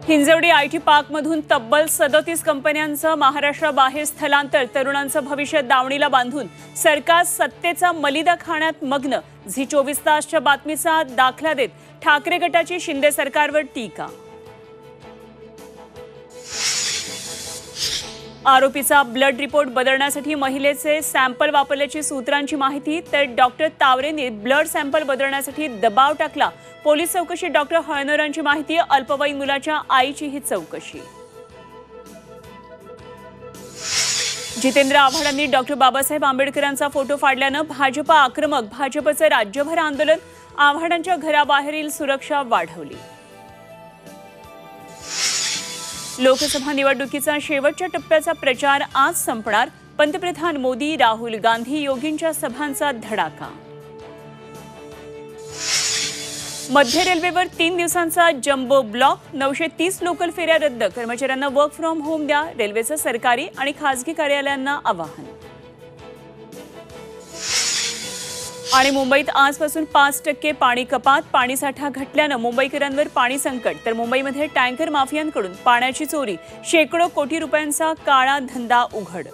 Hinjawadi IT पार्कमधून तब्बल 37 कंपन्यांचं महाराष्ट्राबाहेर स्थलांतर, तरुणांचं भविष्य दावणीला बांधून सरकार सत्तेचा मलिदा खाण्यात मग्न। झी 24 तासच्या बातमीचा दाखला देत ठाकरे गटाची शिंदे सरकारवर टीका। आरोपीचा ब्लड रिपोर्ट बदलण्यासाठी महिलेचे सॅम्पल वापरल्याची सूत्रांची माहिती, तर डॉक्टर तावरेंनी ब्लड सॅम्पल बदलण्यासाठी दबाव टाकला। पोलीस चौकशी डॉक्टर हळनोरांची माहिती, अल्पवयीन मुलाच्या आईचीही चौकशी। जितेंद्र आव्हाडांनी डॉक्टर बाबासाहेब आंबेडकरांचा फोटो फाडल्यानं भाजप आक्रमक, भाजपचं राज्यभर आंदोलन, आव्हाडांच्या घराबाहेरील सुरक्षा वाढवली। लोकसभा निवडणुकीचा शेवटच्या टप्प्याचा प्रचार आज संपणार, पंतप्रधान मोदी, राहुल गांधी, योगींच्या सभांचा धडाका। मध्य रेल्वेवर 3 दिवसांचा जम्बो ब्लॉक, 930 लोकल फेऱ्या रद्द, कर्मचाऱ्यांना वर्क फ्रॉम होम द्या, रेल्वेचं सरकारी आणि खासगी कार्यालयांना आवाहन। आणि मुंबईत आजपासून 5% पाणी कपात, पाणीसाठा घटल्यानं मुंबईकरांवर पाणी संकट, तर मुंबईमध्ये टँकर माफियांकडून पाण्याची चोरी, शेकडो कोटी रुपयांचा काळा धंदा उघड।